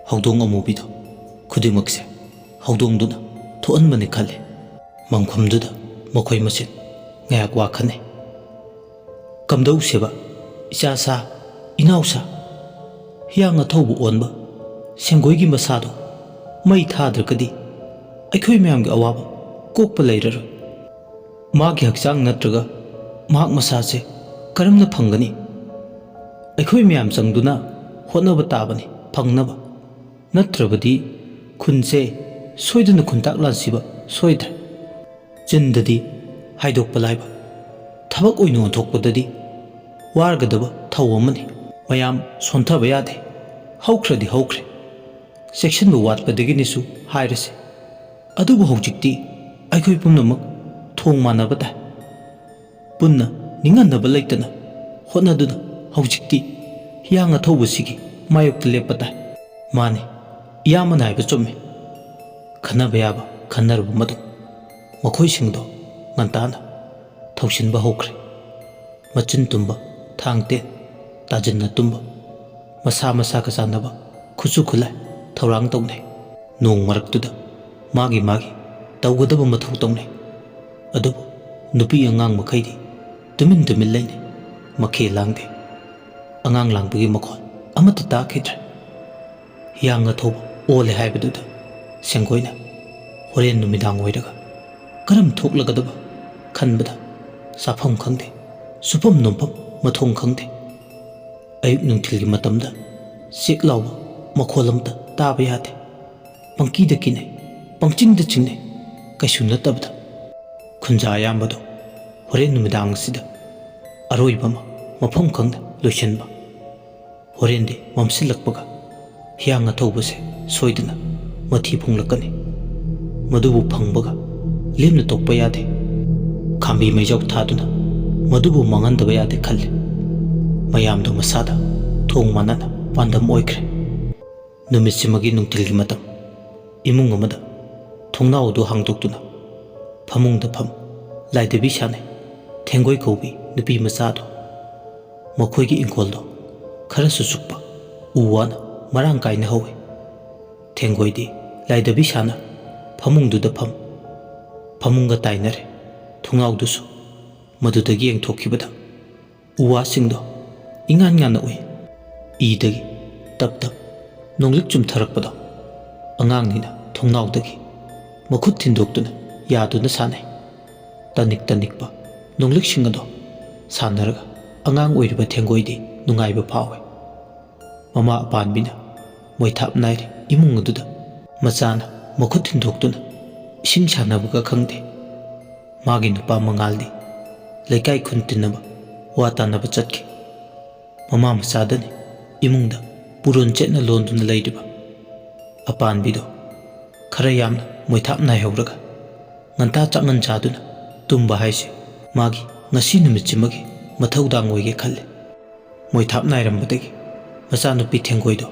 ꯍꯧꯗꯣꯡ ꯑꯃꯨꯕꯤꯗꯣ ꯈꯨꯗꯤꯡꯃꯛꯁꯦ ꯍꯧꯗꯣꯡꯗꯨꯅ ꯊꯣꯛꯍꯟꯕꯅꯤ ꯈꯜꯂꯤ ꯃꯪꯐꯝꯗꯨꯗ ꯃꯈꯣꯏ ꯃꯁꯦꯟ ꯉꯥꯏꯍꯥꯛ ꯋꯥꯈꯟꯅꯩ ꯀꯝꯗꯧꯁꯦꯕ ꯏꯆꯥꯁꯥ ꯏꯅꯥꯎꯁꯥ ꯍꯤꯌꯥꯡ ꯑꯊꯧꯕ ꯑꯣꯟꯕ ꯁꯦꯡꯒꯣꯏꯒꯤ ꯃꯁꯥꯗꯣ ꯃꯩ ꯊꯥꯗ꯭ꯔꯒꯗꯤ ꯑꯩꯈꯣꯏ ꯃꯌꯥꯝꯒꯤ ꯑꯋꯥꯕ ꯀꯣꯛꯄ ꯂꯩꯔꯔꯣꯏ ꯃꯥꯒꯤ ꯍꯛꯆꯥꯡ ꯅꯠꯇ꯭ꯔꯒ ꯃꯍꯥꯛ ꯃꯁꯥꯁꯦ ꯀꯔꯝꯅ ꯐꯪꯒꯅꯤ ꯑꯩꯈꯣꯏ ꯃꯌꯥꯝ ꯆꯪꯗꯨꯅ ꯍꯣꯠꯅꯕ ꯇꯥꯕꯅꯤ ꯐꯪꯅꯕ ꯅꯠꯇ꯭ꯔꯕꯗꯤ ꯈꯨꯟꯁꯦ ꯁꯣꯏꯗꯅ ꯈꯨꯟꯇꯥꯛ ꯂꯥꯟꯁꯤꯕ ꯁꯣꯏꯗ꯭ꯔꯦ ꯆꯤꯟꯗꯗꯤ ꯍꯥꯏꯗꯣꯛꯄ ꯂꯥꯏꯕ ꯊꯕꯛ ꯑꯣꯏꯅ ꯑꯣꯟꯊꯣꯛꯄꯗꯗꯤ ꯋꯥꯔꯒꯗꯕ ꯊꯧ ꯑꯃꯅꯤ ꯃꯌꯥꯝ ꯁꯣꯟꯊꯕ ꯌꯥꯗꯦ ꯍꯧꯈ꯭ꯔꯗꯤ ꯍꯧꯈ꯭ꯔꯦ ꯆꯦꯛꯁꯤꯟꯕ ꯋꯥꯠꯄꯗꯒꯤꯅꯤꯁꯨ ꯍꯥꯏꯔꯁꯤ ꯑꯗꯨꯕꯨ ꯍꯧꯖꯤꯛꯇꯤ ꯑꯩꯈꯣꯏ ꯄꯨꯝꯅꯃꯛ ꯊꯣꯡ ꯃꯥꯟꯅꯕ ꯇꯥꯏ ꯄꯨꯟꯅ ꯅꯤꯡꯍꯟꯅꯕ ꯂꯩꯇꯅ ꯍꯣꯠꯅꯗꯨꯅ ꯍꯧꯖꯤꯛꯇꯤ ꯍꯤꯌꯥꯡ ꯑꯊꯧꯕꯁꯤꯒꯤ ꯃꯥꯌꯣꯛꯇ ꯂꯦꯞꯄ ꯇꯥꯏ ꯃꯥꯅꯤ ꯏꯌꯥꯝꯕꯅ ꯍꯥꯏꯕ ꯆꯨꯝꯃꯤ ꯈꯟꯅꯕ ꯌꯥꯕ ꯈꯟꯅꯔꯕ ꯃꯇꯨꯡ ꯃꯈꯣꯏꯁꯤꯡꯗꯣ ꯉꯟꯇꯥꯅ ꯊꯧꯁꯤꯟꯕ ꯍꯧꯈ꯭ꯔꯦ ꯃꯆꯤꯟ ꯇꯨꯝꯕ ꯊꯥꯡ ꯇꯦꯟ ꯇꯥꯖꯤꯟꯅ ꯇꯨꯝꯕ ꯃꯁꯥ ꯃꯁꯥꯒ ꯆꯥꯟꯅꯕ ꯈꯨꯠꯁꯨ ꯈꯨꯠꯂꯥꯏ ꯊꯧꯔꯥꯡ ꯇꯧꯅꯩ ꯅꯣꯡ ꯃꯔꯛꯇꯨꯗ ꯃꯥꯒꯤ ꯇꯧꯒꯗꯕ ꯃꯊꯧ ꯇꯧꯅꯩ ꯑꯗꯨꯕꯨ ꯅꯨꯄꯤ ꯑꯉꯥꯡ ꯃꯈꯩꯗꯤ ꯇꯨꯃꯤꯟ ꯇꯨꯃꯤꯟ ꯂꯩꯅꯩ ꯃꯈꯦ ꯂꯥꯡꯗꯦ ꯑꯉꯥꯡ ꯂꯥꯡꯕꯒꯤ ꯃꯈꯣꯟ ꯑꯃꯠꯇ ꯇꯥꯈꯤꯗ꯭ꯔꯦ ꯍꯤꯌꯥꯡ ꯑꯊꯧꯕ ꯑꯣꯜꯂꯦ ꯍꯥꯏꯕꯗꯨꯗ ꯁꯦꯡꯒꯣꯏꯅ ꯍꯣꯔꯦꯟ ꯅꯨꯃꯤꯗꯥꯡ ꯑꯣꯏꯔꯒ ꯀꯔꯝ ꯊꯣꯛꯂꯒꯗꯕ ꯈꯟꯕꯗ ꯆꯥꯐꯝ ꯈꯪꯗꯦ ꯁꯨꯐꯝ ꯅꯣꯝꯐꯝ ꯃꯊꯣꯡ ꯈꯪꯗꯦ ꯑꯌꯨꯛ ꯅꯨꯡꯊꯤꯜꯒꯤ ꯃꯇꯝꯗ ꯆꯦꯛ ꯂꯥꯎꯕ ꯃꯈꯣꯜ ꯑꯃꯇ ꯇꯥꯕ ꯌꯥꯗꯦ ꯄꯪꯀꯤꯗ ꯀꯤꯅꯩ ꯄꯪꯆꯤꯡꯗ ꯆꯤꯡꯅꯩ ꯀꯩꯁꯨ ꯅꯠꯇꯕꯗ ꯈꯨꯟꯖꯥ ꯑꯌꯥꯝꯕꯗꯣ ꯍꯣꯔꯦꯟ ꯅꯨꯃꯤꯗꯥꯡꯁꯤꯗ ꯑꯔꯣꯏꯕ ꯑꯃ ꯃꯐꯝ ꯈꯪꯅ ꯂꯣꯏꯁꯤꯟꯕ ꯍꯣꯔꯦꯟꯗꯤ ꯃꯝꯁꯤꯜꯂꯛꯄꯒ ꯍꯤꯌꯥꯡ ꯑꯊꯧꯕꯁꯦ ꯁꯣꯏꯗꯅ ꯃꯊꯤ ꯐꯣꯡꯂꯛꯀꯅꯤ ꯃꯗꯨꯕꯨ ꯐꯪꯕꯒ ꯂꯦꯝꯅ ꯇꯣꯛꯄ ꯌꯥꯗꯦ ꯈꯥꯝꯕꯤ ꯃꯩꯖꯥꯎ ꯊꯥꯗꯨꯅ ꯃꯗꯨꯕꯨ ꯃꯥꯡꯍꯟꯗꯕ ꯌꯥꯗꯦ ꯈꯜꯂꯤ ꯃꯌꯥꯝꯗꯣ ꯃꯁꯥꯗ ꯊꯣꯡ ꯃꯥꯟꯅꯅ ꯄꯥꯟꯗꯝ ꯑꯣꯏꯈ꯭ꯔꯦ ꯅꯨꯃꯤꯠꯁꯤꯃꯒꯤ ꯅꯨꯡꯊꯤꯜꯒꯤ ꯃꯇꯝ ꯏꯃꯨꯡ ꯑꯃꯗ ꯊꯣꯡꯅꯥꯎ ꯑꯗꯨ ꯍꯥꯡꯗꯣꯛꯇꯨꯅ ꯐꯃꯨꯡꯗ ꯐꯝ ꯂꯥꯏꯙꯕꯤ ꯁꯥꯟꯅꯩ ꯊꯦꯡꯒꯣꯏ ꯀꯧꯕꯤ ꯅꯨꯄꯤ ꯃꯆꯥꯗꯣ ꯃꯈꯣꯏꯒꯤ ꯏꯪꯈꯣꯜꯗꯣ ꯈꯔꯁꯨ ꯆꯨꯞꯄ ꯎ ꯋꯥꯅ ꯃꯔꯥꯡ ꯀꯥꯏꯅ ꯍꯧꯏ ꯊꯦꯡꯒꯣꯏꯗꯤ ꯂꯥꯏꯙꯕꯤ ꯁꯥꯅ ꯐꯃꯨꯡꯗꯨꯗ ꯐꯃꯨꯡꯒ ꯇꯥꯏꯅꯔꯦ ꯊꯣꯡꯅꯥꯎꯗꯨꯁꯨ ꯃꯗꯨꯗꯒꯤ ꯌꯦꯡꯊꯣꯛꯈꯤꯕꯗ ꯎ ꯋꯥꯁꯤꯡꯗꯣ ꯏꯉꯥꯟ ꯉꯥꯟꯅ ꯎꯏ ꯏꯗꯒꯤ ꯇꯞ ꯇꯞ ꯅꯣꯡꯂꯤꯛ ꯆꯨꯝꯊꯔꯛꯄꯗꯣ ꯑꯉꯥꯡꯅꯤꯅ ꯊꯣꯡꯅꯥꯎꯗꯒꯤ ꯃꯈꯨꯠ ꯊꯤꯟꯗꯣꯛꯇꯨꯅ ꯌꯥꯗꯨꯅ ꯁꯥꯟꯅꯩ ꯇꯅꯤꯛ ꯇꯅꯤꯛꯄ ꯅꯣꯡꯂꯤꯛꯁꯤꯡ ꯑꯗꯣ ꯁꯥꯟꯅꯔꯒ ꯑꯉꯥꯡ ꯑꯣꯏꯔꯤꯕ ꯊꯦꯡꯒꯣꯏꯗꯤ ꯅꯨꯡꯉꯥꯏꯕ ꯐꯥꯎꯏ ꯃꯃꯥ ꯑꯄꯥꯟꯕꯤꯅ ꯃꯣꯏꯊꯥꯞ ꯅꯥꯏꯔꯤ ꯏꯃꯨꯡ ꯑꯗꯨꯗ ꯃꯆꯥꯅ ꯃꯈꯨꯠ ꯊꯤꯟꯗꯣꯛꯇꯨꯅ ꯏꯁꯤꯡ ꯁꯥꯟꯅꯕꯒ ꯈꯪꯗꯦ ꯃꯥꯒꯤ ꯅꯨꯄꯥ ꯃꯉꯥꯜꯗꯤ ꯂꯩꯀꯥꯏ ꯈꯨꯟ ꯇꯤꯟꯅꯕ ꯋꯥ ꯇꯥꯟꯅꯕ ꯆꯠꯈꯤ ꯃꯃꯥ ꯃꯆꯥꯗꯅꯤ ꯏꯃꯨꯡꯗ ꯄꯨꯔꯣꯟ ꯆꯦꯠꯅ ꯂꯣꯟꯗꯨꯅ ꯂꯩꯔꯤꯕ ꯑꯄꯥꯟꯕꯤꯗꯣ ꯈꯔ ꯌꯥꯝꯅ ꯃꯣꯏꯊꯥꯞ ꯅꯥꯏꯍꯧꯔꯒ ꯉꯟꯇꯥ ꯆꯥꯛꯉꯟ ꯆꯥꯗꯨꯅ ꯇꯨꯝꯕ ꯍꯥꯏꯁꯦ ꯃꯥꯒꯤ ꯉꯁꯤ ꯅꯨꯃꯤꯠꯁꯤꯃꯒꯤ ꯃꯊꯧꯗꯥꯡ ꯑꯣꯏꯒꯦ ꯈꯜꯂꯤ ꯃꯣꯏꯊꯥꯞ ꯅꯥꯏꯔꯝꯕꯗꯒꯤ ꯃꯆꯥꯅꯨꯄꯤ ꯊꯦꯡꯒꯣꯏꯗꯣ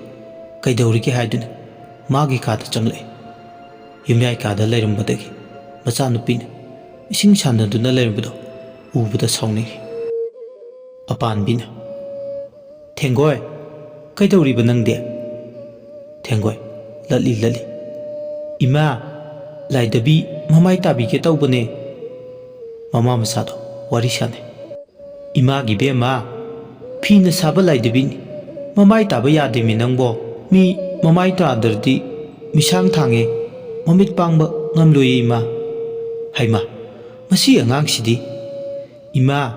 ꯀꯩꯗꯧꯔꯤꯒꯦ ꯍꯥꯏꯗꯨꯅ ꯃꯥꯒꯤ ꯀꯥꯗ ꯆꯪꯂꯛꯏ ꯌꯨꯝꯌꯥꯏ ꯀꯥꯗ ꯂꯩꯔꯝꯕꯗꯒꯤ ꯃꯆꯥꯅꯨꯄꯤꯅ ꯏꯁꯤꯡ ꯁꯥꯟꯅꯗꯨꯅ ꯂꯩꯔꯝꯕꯗꯣ ꯎꯕꯗ ꯁꯥꯎꯅꯤꯡꯉꯤ ꯑꯄꯥꯟꯕꯤꯅ ꯊꯦꯡꯒꯣꯏ ꯀꯩꯗꯧꯔꯤꯕ ꯅꯪꯗꯤ ꯊꯦꯡꯒꯣꯏ ꯂꯠꯂꯤ ꯏꯃꯥ ꯂꯥꯏꯙꯕꯤ ꯃꯃꯥꯏ ꯇꯥꯕꯤꯒꯦ ꯇꯧꯕꯅꯦ ꯃꯃꯥ ꯃꯆꯥꯗꯣ ꯋꯥꯔꯤ ꯁꯥꯟꯅꯩ ꯏꯃꯥꯒꯤ ꯕꯦꯝꯃ ꯐꯤꯅ ꯁꯥꯕ ꯂꯥꯏꯙꯕꯤꯅꯤ ꯃꯃꯥꯏ ꯇꯥꯕ ꯌꯥꯗꯦꯃꯤ ꯅꯪꯕꯣ ꯃꯤ ꯃꯃꯥꯏ ꯇꯥꯗ꯭ꯔꯗꯤ ꯃꯤꯁꯥꯡ ꯊꯥꯡꯉꯦ ꯃꯃꯤꯠ ꯄꯥꯡꯕ ꯉꯝꯂꯣꯏꯌꯦ ꯏꯃꯥ ꯍꯩꯃꯥ ꯃꯁꯤ ꯑꯉꯥꯡꯁꯤꯗꯤ ꯏꯃꯥ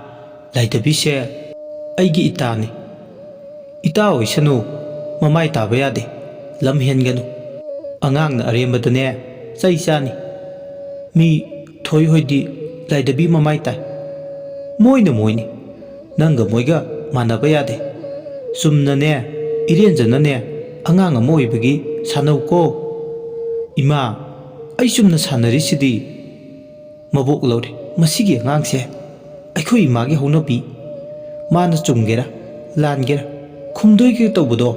ꯂꯥꯏꯙꯕꯤꯁꯦ ꯑꯩꯒꯤ ꯏꯇꯥꯅꯤ ꯏꯇꯥ ꯑꯣꯏꯁꯅꯨ ꯃꯃꯥꯏ ꯇꯥꯕ ꯌꯥꯗꯦ ꯂꯝ ꯍꯦꯟꯒꯅꯨ ꯑꯉꯥꯡꯅ ꯑꯔꯦꯝꯕꯗꯅꯦ ꯆꯩ ꯆꯥꯅꯤ ꯃꯤ ꯊꯣꯏ ꯍꯣꯏꯗꯤ ꯂꯥꯏꯙꯕꯤ ꯃꯃꯥꯏ ꯇꯥꯏ ꯃꯣꯏꯅꯤ ꯅꯪꯒ ꯃꯣꯏꯒ ꯃꯥꯟꯅꯕ ꯌꯥꯗꯦ ꯆꯨꯝꯅꯅꯦ ꯏꯔꯦꯟꯖꯅꯅꯦ ꯑꯉꯥꯡ ꯑꯃ ꯑꯣꯏꯕꯒꯤ ꯁꯥꯟꯅꯧꯀꯣ ꯏꯃꯥ ꯑꯩ ꯆꯨꯝꯅ ꯁꯥꯟꯅꯔꯤꯁꯤꯗꯤ ꯃꯕꯣꯛ ꯂꯧꯔꯦ ꯃꯁꯤꯒꯤ ꯑꯉꯥꯡꯁꯦ ꯑꯩꯈꯣꯏ ꯏꯃꯥꯒꯤ ꯍꯧꯅꯕꯤ ꯃꯥꯅ ꯆꯨꯝꯒꯦꯔꯥ ꯂꯥꯟꯒꯦꯔꯥ ꯈꯨꯝꯗꯣꯏꯒꯦ ꯇꯧꯕꯗꯣ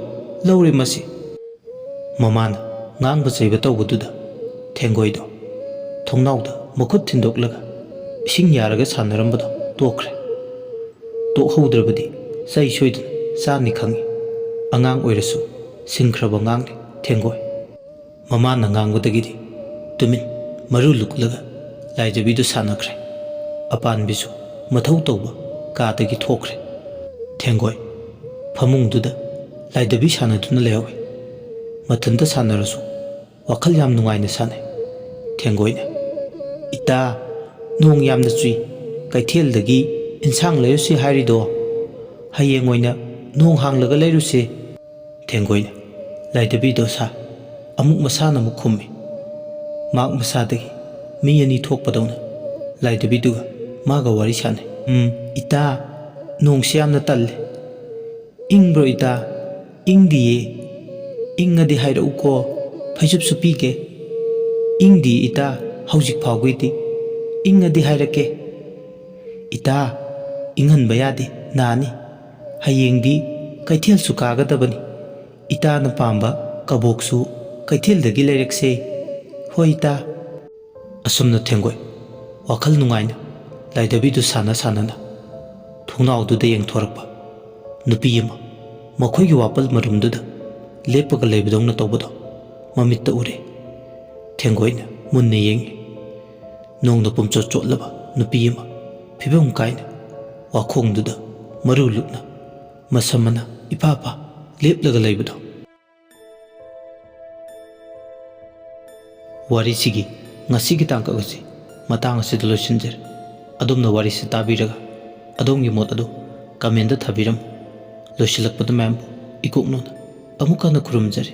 ꯂꯧꯔꯦ ꯃꯁꯤ ꯃꯃꯥꯅ ꯉꯥꯡꯕ ꯆꯩꯕ ꯇꯧꯕꯗꯨꯗ ꯊꯦꯡꯒꯣꯏꯗꯣ ꯊꯣꯡꯅꯥꯎꯗ ꯃꯈꯨꯠ ꯊꯤꯟꯗꯣꯛꯂꯒ ꯏꯁꯤꯡ ꯌꯥꯔꯒ ꯁꯥꯟꯅꯔꯝꯕꯗꯣ ꯇꯣꯛꯈ꯭ꯔꯦ ꯇꯣꯛꯍꯧꯗ꯭ꯔꯕꯗꯤ ꯆꯩ ꯁꯣꯏꯗꯅ ꯆꯥꯅꯤ ꯈꯪꯉꯤ ꯑꯉꯥꯡ ꯑꯣꯏꯔꯁꯨ ꯁꯤꯡꯈ꯭ꯔꯕ ꯉꯥꯡꯅꯤ ꯊꯦꯡꯒꯣꯏ ꯃꯃꯥꯅ ꯉꯥꯡꯕꯗꯒꯤꯗꯤ ꯇꯨꯃꯤꯟ ꯃꯔꯨ ꯂꯨꯛꯂꯒ ꯂꯥꯏꯙꯕꯤꯗꯨ ꯁꯥꯟꯅꯈ꯭ꯔꯦ ꯑꯄꯥꯟꯕꯤꯁꯨ ꯃꯊꯧ ꯇꯧꯕ ꯀꯥꯗꯒꯤ ꯊꯣꯛꯈ꯭ರೆ ꯊꯦꯡꯒꯣꯏ ꯐꯃꯨꯡꯗꯨꯗ ꯂꯥꯏꯙꯕꯤ ꯁꯥꯟꯅꯗꯨꯅ ꯂꯩꯍꯧꯏ ꯃꯊꯟꯇ ꯁꯥꯟꯅꯔꯁꯨ ꯋꯥꯈꯜ ꯌꯥꯝ ꯅꯨꯡꯉꯥꯏꯅ ꯁꯥꯟꯅꯩ ꯊꯦꯡꯒꯣꯏꯅ ꯏꯇꯥ ꯅꯣꯡ ꯌꯥꯝꯅ ꯆꯨꯏ ꯀꯩꯊꯦꯜꯗꯒꯤ ꯏꯟꯁꯥꯡ ꯂꯩꯔꯨꯁꯤ ꯍꯥꯏꯔꯤꯗꯣ ꯍꯌꯦꯡ ꯑꯣꯏꯅ ꯅꯣꯡ ꯍꯥꯡꯂꯒ ꯂꯩꯔꯨꯁꯦ ꯊꯦꯡꯒꯣꯏꯅ ꯂꯥꯏꯙꯕꯤꯗꯣ ꯑꯃꯨꯛ ꯃꯁꯥꯅ ꯑꯃꯨꯛ ꯈꯨꯝꯃꯤ ꯃꯍꯥꯛ ꯃꯁꯥꯗꯒꯤ ꯃꯤ ꯑꯅꯤ ꯊꯣꯛꯄꯗꯧꯅ ꯂꯥꯏꯙꯕꯤꯗꯨꯒ ꯃꯥꯒ ꯋꯥꯔꯤ ꯁꯥꯟꯅꯩ ꯏꯇꯥ ꯅꯣꯡꯁꯤ ꯌꯥꯝꯅ ꯇꯜꯂꯦ ꯏꯪꯕ꯭ꯔꯣ ꯏꯇꯥ ꯏꯪꯗꯤꯌꯦ ꯏꯪꯉꯗꯤ ꯍꯥꯏꯔꯛꯎꯀꯣ ꯐꯩꯖꯨꯞꯁꯨ ꯄꯤꯒꯦ ꯏꯪꯗꯤꯌꯦ ꯏꯇꯥ ꯍꯧꯖꯤꯛ ꯐꯥꯎꯕꯒꯤꯗꯤ ꯏꯪꯉꯗꯤ ꯍꯥꯏꯔꯛꯀꯦ ꯏꯇꯥ ꯏꯪꯍꯟꯕ ꯌꯥꯗꯦ ꯅꯥꯅꯤ ꯍꯌꯦꯡꯗꯤ ꯀꯩꯊꯦꯜꯁꯨ ꯀꯥꯒꯗꯕꯅꯤ ꯏꯇꯥꯅ ꯄꯥꯝꯕ ꯀꯕꯣꯛꯁꯨ ꯀꯩꯊꯦꯜꯗꯒꯤ ꯂꯩꯔꯛꯁꯦ ꯍꯣꯏ ꯏꯇꯥ ꯑꯁꯨꯝꯅ ꯊꯦꯡꯒꯣꯏ ꯋꯥꯈꯜ ꯅꯨꯡꯉꯥꯏꯅ ꯂꯥꯏꯙꯕꯤꯗꯨ ꯁꯥꯟꯅꯅ ꯊꯣꯡꯅꯥꯎꯗꯨꯗ ꯌꯦꯡꯊꯣꯔꯛꯄ ꯅꯨꯄꯤ ꯑꯃ ꯃꯈꯣꯏꯒꯤ ꯋꯥꯄꯜ ꯃꯔꯨꯝꯗꯨꯗ ꯂꯦꯞꯄꯒ ꯂꯩꯕꯗꯧꯅ ꯇꯧꯕꯗꯣ ꯃꯃꯤꯠꯇ ꯎꯔꯦ ꯊꯦꯡꯒꯣꯏꯅ ꯃꯨꯟꯅ ꯌꯦꯡꯉꯤ ꯅꯣꯡꯅ ꯄꯨꯝꯆꯣꯠ ꯆꯣꯠꯂꯕ ꯅꯨꯄꯤ ꯑꯃ ꯐꯤꯕꯝ ꯀꯥꯏꯅ ꯋꯥꯈꯣꯡꯗꯨꯗ ꯃꯔꯨ ꯂꯨꯛꯅ ꯃꯁꯝ ꯃꯅꯥ ꯏꯐꯥ ꯐꯥ ꯂꯦꯞꯂꯒ ꯂꯩꯕꯗꯣ ꯋꯥꯔꯤꯁꯤꯒꯤ ꯉꯁꯤꯒꯤ ꯇꯥꯡꯀꯛ ꯑꯁꯤ ꯃꯇꯥꯡ ꯑꯁꯤꯗ ꯂꯣꯏꯁꯤꯟꯖꯔꯦ ꯑꯗꯣꯝꯅ ꯋꯥꯔꯤꯁꯤ ꯇꯥꯕꯤꯔꯒ ꯑꯗꯣꯝꯒꯤ ꯃꯣꯠ ꯑꯗꯨ ꯀꯃꯦꯟꯗ ꯊꯥꯕꯤꯔꯝꯃꯨ ꯂꯣꯏꯁꯤꯜꯂꯛꯄꯗ ꯃꯌꯥꯝꯕꯨ ꯏꯀꯣꯛꯅꯅ ꯑꯃꯨꯛ ꯍꯟꯅ ꯈꯨꯔꯨꯝꯖꯔꯤ